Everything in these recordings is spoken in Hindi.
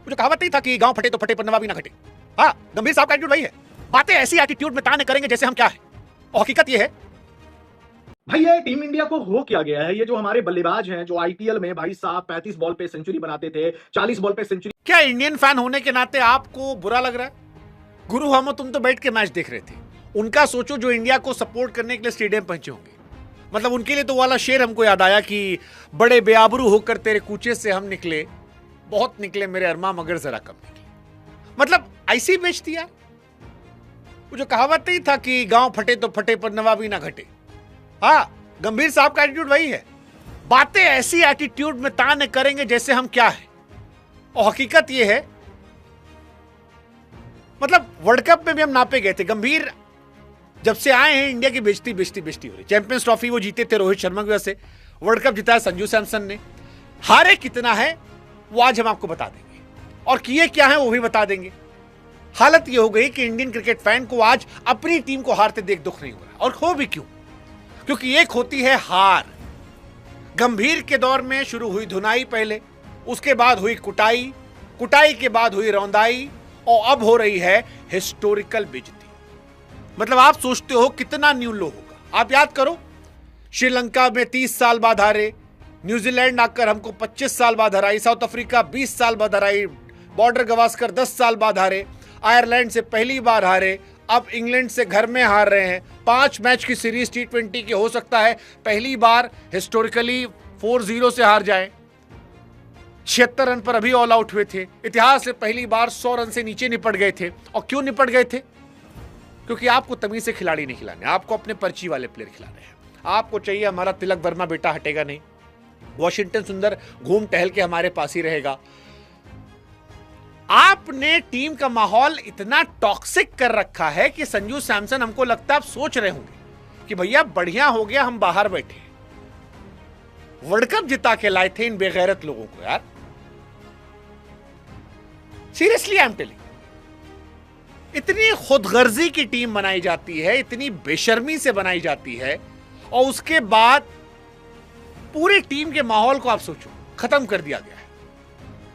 मुझे कहावत नहीं था कि गांव फटे तो फटे पर नवाबी ना घटे। हाँ, गंभीर साहब का एटीट्यूड वही है। बातें ऐसी एटीट्यूड में ताने करेंगे जैसे हम क्या है, और हकीकत ये है भाई ये टीम इंडिया को हो क्या गया है? ये जो हमारे बल्लेबाज हैं जो आईपीएल में भाई साहब 35 बॉल पे सेंचुरी बनाते थे, 40 बॉल पे सेंचुरी। क्या इंडियन फैन होने के नाते आपको बुरा लग रहा है? गुरु हमो तुम तो बैठ के मैच देख रहे थे, उनका सोचो जो इंडिया को सपोर्ट करने के लिए स्टेडियम पहुंचे होंगे। मतलब उनके लिए तो वाला शेर हमको याद आया कि बड़े बेआबरू होकर तेरे कूचे से हम निकले, बहुत निकले मेरे अरमा मगर जरा कम निकले। मतलब ऐसी बेच दिया। वो जो कहावत नहीं था कि गांव फटे तो फटे पर नवाबी ना घटे। हाँ, गंभीर साहब का एटीट्यूड वही है। बातें ऐसी एटीट्यूड में ताने करेंगे जैसे हम क्या है, और हकीकत यह है मतलब वर्ल्ड कप में भी हम नापे गए थे। गंभीर जब से आए हैं इंडिया की बेइज्जती हो रही। चैंपियंस ट्रॉफी वो जीते थे रोहित शर्मा की वजह से, वर्ल्ड कप जिताया संजू सैमसन ने। हारे कितना है वो आज हम आपको बता देंगे, और किए क्या है वो भी बता देंगे। हालत ये हो गई कि इंडियन क्रिकेट फैन को आज अपनी टीम को हारते देख दुख नहीं हो रहा, और हो भी क्यों? क्योंकि एक होती है हार। गंभीर के दौर में शुरू हुई धुनाई पहले, उसके बाद हुई कुटाई, कुटाई के बाद हुई रौंदाई, और अब हो रही है हिस्टोरिकल बेइज्जती। मतलब आप सोचते हो कितना न्यू लो होगा। आप याद करो, श्रीलंका में 30 साल बाद हारे, न्यूजीलैंड आकर हमको 25 साल बाद हराई, साउथ अफ्रीका 20 साल बाद हराई, बॉर्डर गवास्कर 10 साल बाद हारे, आयरलैंड से पहली बार हारे, अब इंग्लैंड से घर में हार रहे हैं। 5 मैच की सीरीज T20 की, हो सकता है पहली बार हिस्टोरिकली 4-0 से हार जाए। 76 रन पर अभी ऑल आउट हुए थे। इतिहास से पहली बार 100 रन से नीचे निपट गए थे। और क्यों निपट गए थे? क्योंकि आपको तमीज से खिलाड़ी नहीं खिलाने, आपको अपने पर्ची वाले प्लेयर खिलाने हैं। आपको चाहिए हमारा तिलक वर्मा बेटा हटेगा नहीं, वॉशिंगटन सुंदर घूम टहल के हमारे पास ही रहेगा। आपने टीम का माहौल इतना टॉक्सिक कर रखा है कि संजू सैमसन हमको लगता है आप सोच रहे होंगे कि भैया बढ़िया हो गया हम बाहर बैठे, वर्ल्ड कप जिता के लाए थे इन बेगैरत लोगों को। यार सीरियसली आई एम टेलिंग, इतनी खुदगर्जी की टीम बनाई जाती है, इतनी बेशर्मी से बनाई जाती है, और उसके बाद पूरी टीम के माहौल को आप सोचो खत्म कर दिया गया है।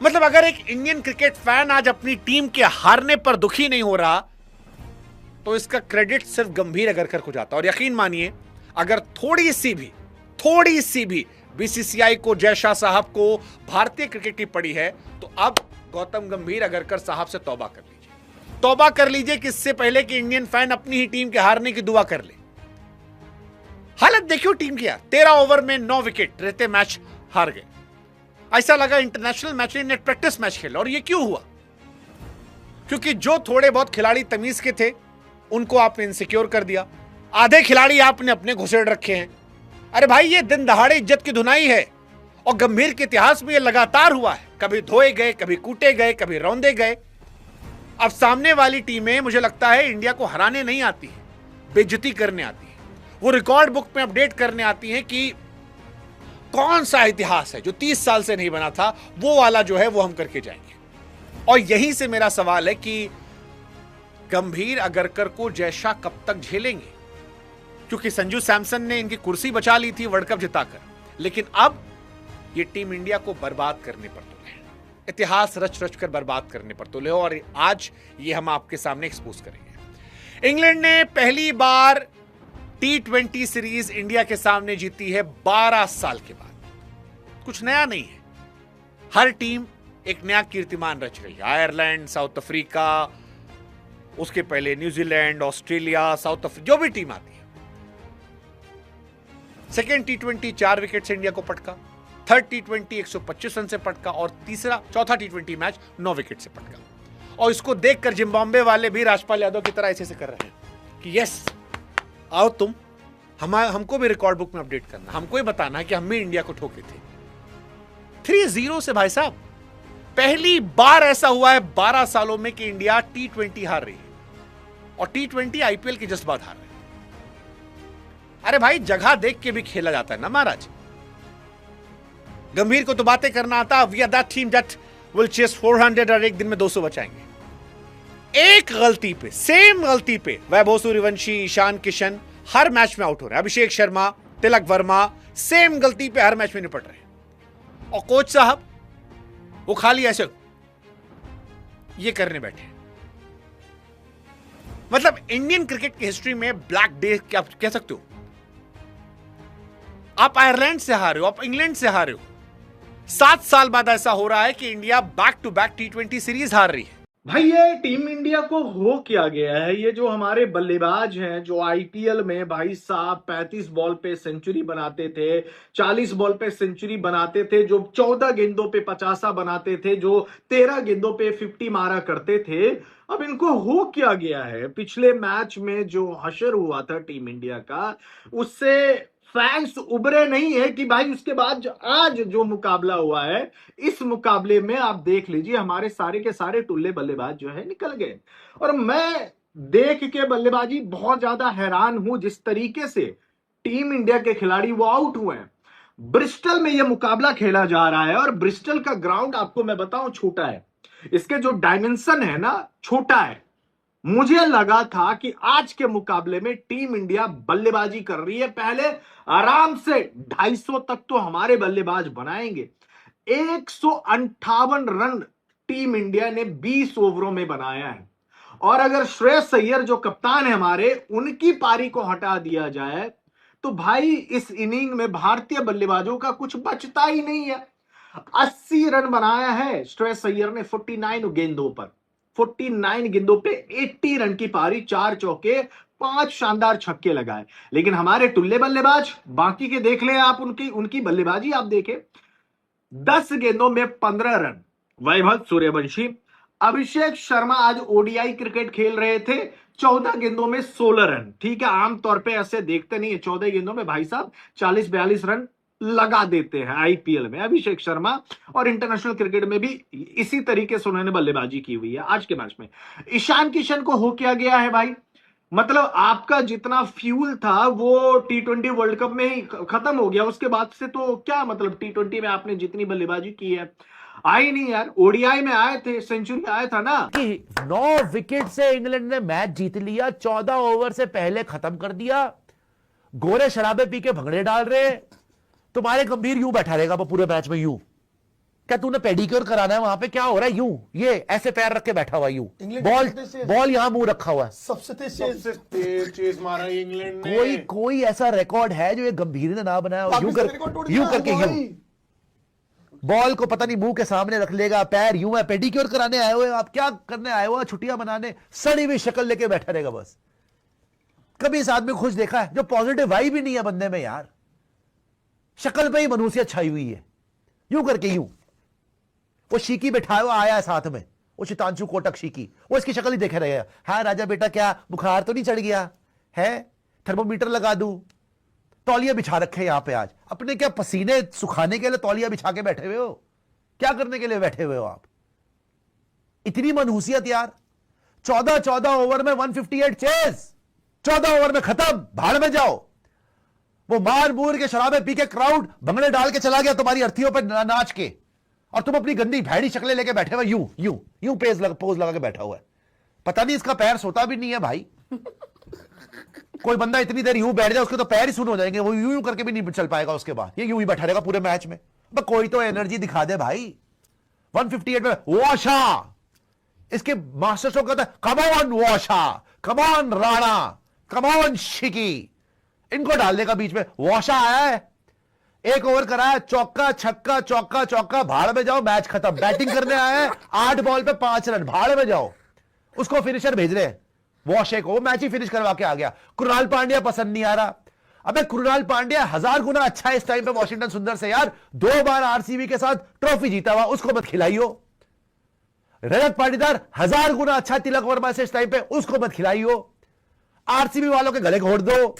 मतलब अगर एक इंडियन क्रिकेट फैन आज अपनी टीम के हारने पर दुखी नहीं हो रहा, तो इसका क्रेडिट सिर्फ गंभीर अगरकर को जाता। और यकीन मानिए, अगर थोड़ी सी भी बीसीसीआई को, जय शाह साहब को भारतीय क्रिकेट की पड़ी है, तो अब गौतम गंभीर अगरकर साहब से तौबा कर लीजिए। तौबा कर लीजिए कि इससे पहले कि इंडियन फैन अपनी ही टीम के हारने की दुआ कर ले। हालत देखियो टीम की यार, 13 ओवर में 9 विकेट रहते मैच हार गए। ऐसा लगा इंटरनेशनल मैच नहीं, नेट प्रैक्टिस मैच खेला। और ये क्यों हुआ? क्योंकि जो थोड़े बहुत खिलाड़ी तमीज के थे उनको आपने इनसिक्योर कर दिया, आधे खिलाड़ी आपने अपने घुसेड़ रखे हैं। अरे भाई, ये दिन दहाड़े इज्जत की धुनाई है, और गंभीर के इतिहास में ये लगातार हुआ है। कभी धोए गए, कभी कूटे गए, कभी रौंदे गए। अब सामने वाली टीमें मुझे लगता है इंडिया को हराने नहीं आती है, बेइज्जती करने आती है। वो रिकॉर्ड बुक में अपडेट करने आती है कि कौन सा इतिहास है जो 30 साल से नहीं बना था, वो वाला जो है वो हम करके जाएंगे। और यहीं से मेरा सवाल है कि गंभीर अगरकर को जयशाह कब तक झेलेंगे? क्योंकि संजू सैमसन ने इनकी कुर्सी बचा ली थी वर्ल्ड कप जिताकर, लेकिन अब ये टीम इंडिया को बर्बाद करने पर तुले, इतिहास रच रच कर बर्बाद करने पर तुले, और आज ये हम आपके सामने एक्सपोज करेंगे। इंग्लैंड ने पहली बार T20 सीरीज इंडिया के सामने जीती है 12 साल के बाद। कुछ नया नहीं है, हर टीम एक नया कीर्तिमान रच रही है। आयरलैंड, साउथ अफ्रीका, उसके पहले न्यूजीलैंड, ऑस्ट्रेलिया, साउथ अफ्रीका, जो भी टीम आती है। सेकेंड T20 4 विकेट से इंडिया को पटका, थर्ड T20 125 रन से पटका, और चौथा T20 मैच 9 विकेट से पटका। और इसको देखकर जिम्बाब्वे वाले भी राजपाल यादव की तरह ऐसे कर रहे हैं कि यस, आओ तुम, हमको भी रिकॉर्ड बुक में अपडेट करना, हमको ही बताना है कि हम भी इंडिया को ठोके थे 3-0 से। भाई साहब, पहली बार ऐसा हुआ है 12 सालों में कि इंडिया T20 हार रही है, और T20 आईपीएल के जस्ट बाद हार रहे हैं। अरे भाई, जगह देख के भी खेला जाता है ना महाराज। गंभीर को तो बातें करना आता, we are that team that will chase 400 और एक दिन में 200 बचाएंगे। एक गलती पे, सेम गलती पे वैभव सूर्यवंशी, ईशान किशन हर मैच में आउट हो रहे हैं। अभिषेक शर्मा, तिलक वर्मा सेम गलती पे हर मैच में निपट रहे हैं। और कोच साहब वो खाली ऐसे ये करने बैठे हैं। मतलब इंडियन क्रिकेट की हिस्ट्री में ब्लैक डे क्या कह सकते हो। आप आयरलैंड से हारे हो, आप इंग्लैंड से हारे हो। 7 साल बाद ऐसा हो रहा है कि India back to back T20 series हार रही है। भाई ये टीम इंडिया को हो क्या गया है। ये जो हमारे बल्लेबाज हैं जो आईपीएल में भाई साहब 35 बॉल पे सेंचुरी बनाते थे, 40 बॉल पे सेंचुरी बनाते थे, जो 14 गेंदों पे 50 बनाते थे, जो 13 गेंदों पे 50 मारा करते थे, अब इनको हो क्या गया है। पिछले मैच में जो हशर हुआ था टीम इंडिया का, उससे फैंस उबरे नहीं है कि भाई उसके बाद आज जो मुकाबला हुआ है, इस मुकाबले में आप देख लीजिए हमारे सारे के सारे टुल्ले बल्लेबाज जो है निकल गए। और मैं देख के बल्लेबाजी बहुत ज्यादा हैरान हूं, जिस तरीके से टीम इंडिया के खिलाड़ी वो आउट हुए हैं। ब्रिस्टल में यह मुकाबला खेला जा रहा है और ब्रिस्टल का ग्राउंड आपको मैं बताऊं छोटा है, इसके जो डायमेंशन है ना छोटा है। मुझे लगा था कि आज के मुकाबले में टीम इंडिया बल्लेबाजी कर रही है, पहले आराम से 250 तक तो हमारे बल्लेबाज बनाएंगे। 158 रन टीम इंडिया ने 20 ओवरों में बनाया है। और अगर श्रेयस अय्यर जो कप्तान है हमारे, उनकी पारी को हटा दिया जाए तो भाई इस इनिंग में भारतीय बल्लेबाजों का कुछ बचता ही नहीं है। 80 रन बनाया है श्रेयस अय्यर ने 49 गेंदों पर, 49 गेंदों पे 80 रन की पारी, 4 चौके, 5 शानदार छक्के लगाए। लेकिन हमारे टुल्ले बल्लेबाज बाकी के देख लें आप, उनकी बल्लेबाजी आप देखें, 10 गेंदों में 15 रन। वैभव सूर्यवंशी, अभिषेक शर्मा आज ओडीआई क्रिकेट खेल रहे थे, 14 गेंदों में 16 रन। ठीक है, आमतौर पे ऐसे देखते नहीं है, 14 गेंदों में भाई साहब 40-42 रन लगा देते हैं आईपीएल में अभिषेक शर्मा, और इंटरनेशनल क्रिकेट में भी इसी तरीके से उन्होंने बल्लेबाजी की हुई है। आज के मैच में ईशान किशन को हो क्या गया है भाई। मतलब आपका जितना फ्यूल था वो T20 वर्ल्ड कप में ही खत्म हो गया, उसके बाद से तो क्या मतलब T20 में आपने जितनी बल्लेबाजी की है आई नहीं यार। ओडीआई में आए थे, सेंचुरी आया था ना कि 9 विकेट से इंग्लैंड ने मैच जीत लिया, 14 ओवर से पहले खत्म कर दिया। गोरे शराबे पी के भंगड़े डाल रहे, तुम्हारे गंभीर यूं बैठा रहेगा वो पूरे मैच में यूं। क्या तूने पेडिक्योर कराना है वहां पे, क्या हो रहा है यूं, ये ऐसे पैर रख के बैठा हुआ यूं, बॉल यहां मुंह रखा हुआ है। सबसे तेज चेज मारा है इंग्लैंड ने। कोई ऐसा रिकॉर्ड है जो ये गंभीर ने ना बनाया, यूं करके यूं बॉल को पता नहीं मुंह के सामने रख लेगा, पैर यूं है। पेडिक्योर कराने आए हुए आप, क्या करने आए हो, छुट्टियां मनाने, सड़ी हुई शक्ल लेके बैठा रहेगा बस। कभी इस आदमी को खुश देखा है जो पॉजिटिव वाइब भी नहीं है बंदे में यार, शक्ल पे ही मनुष्य छाई हुई है, यूं करके यूं। वो शीकी बैठा हुआ आया है साथ में, वो शितांशु कोटक शीकी, वो इसकी शक्ल ही देखे रहेगा। हाँ राजा बेटा क्या बुखार तो नहीं चढ़ गया है, थर्मोमीटर लगा दूं। तौलिया बिछा रखे यहां पे, आज अपने क्या पसीने सुखाने के लिए तौलिया बिछा के बैठे हुए हो, क्या करने के लिए बैठे हुए हो आप। इतनी मनहूसियत यार। 14 ओवर में 158 चेज, 14 ओवर में खत्म, भाड़ में जाओ। वो मार मूर के शराबे पी के क्राउड भंगड़े डाल के चला गया तुम्हारी अर्थियों पर नाच के, और तुम अपनी गंदी भैड़ी शक्लें लेके बैठे हुए यूं यूं यूं पोज लगा के बैठा हुआ है। पता नहीं इसका पैर सोता भी नहीं है भाई। कोई बंदा इतनी देर यूं बैठ जाए उसके तो पैर ही सुन हो जाएंगे, वो यूं यूं करके भी नहीं चल पाएगा उसके बाद, ये यूं ही बैठा रहेगा पूरे मैच में। बस कोई तो एनर्जी दिखा दे भाई। 158 में वॉशा, इसके मास्टर स्ट्रोक कहता है कम ऑन वॉशा, come on Rana, come on शिकी, इनको डाल देगा बीच में। वॉशा आया है, 1 ओवर कराया, चौका छक्का चौका चौका, भाड़ में जाओ, मैच खत्म। बैटिंग करने आया है, 8 बॉल पे 5 रन, भाड़ में जाओ। उसको फिनिशर भेज रहे हैं वॉशे को, मैच ही फिनिश करवा के आ गया। कृणाल पांड्या पसंद नहीं आ रहा। अबे कृणाल पांड्या 1000 गुना अच्छा है इस टाइम पे वॉशिंगटन सुंदर से यार, 2 बार आरसीबी के साथ ट्रॉफी जीता हुआ, उसको मत खिलाइयो। रजत पाटीदार 1000 गुना अच्छा तिलक वर्मा से इस टाइम पे, उसको मत खिलाइयो। आरसीबी वालों के गले घोट दो,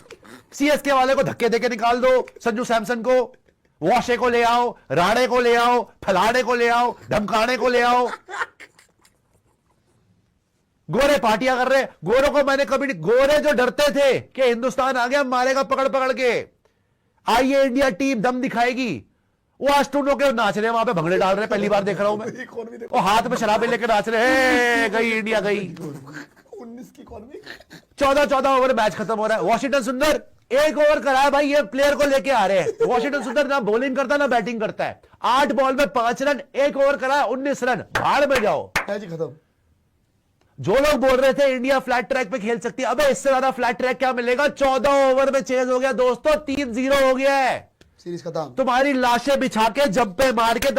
सीएसके वाले को धक्के देके निकाल दो, संजू सैमसन को, वॉशे को ले आओ, राणे को ले आओ, फलाने को ले आओ, धमकाने को ले आओ। गोरे पार्टियां कर रहे। गोरों को मैंने कभी नहीं, गोरे जो डरते थे कि हिंदुस्तान आ गया मारेगा पकड़ पकड़ के, आइए इंडिया टीम दम दिखाएगी, वो आज टूनों के नाच रहे हैं वहां पे, भंगड़े डाल रहे हैं, पहली बार देख रहा हूं मैं। वो हाथ में शराबे लेकर नाच रहे हैं, गई इंडिया गई। 19 की इकॉनमी। 14 ओवर मैच खत्म हो रहा है। वॉशिंगटन सुंदर 1 ओवर कराया भाई, ये प्लेयर को लेके आ रहे हैं। वॉशिंगटन सुंदर ना बॉलिंग करता ना बैटिंग करता है। 8 बॉल में 5 रन, 1 ओवर कराया 19 रन, भाड़ में जाओ। मैच खत्म। जो लोग बोल रहे थे इंडिया फ्लैट ट्रैक पे खेल सकती है, अबे इससे ज्यादा फ्लैट ट्रैक क्या मिलेगा? 14 ओवर में चेज हो गया दोस्तों, 3-0 हो गया है। सीरीज खत्म। तुम्हारी लाशें बिछा के जंपे मार के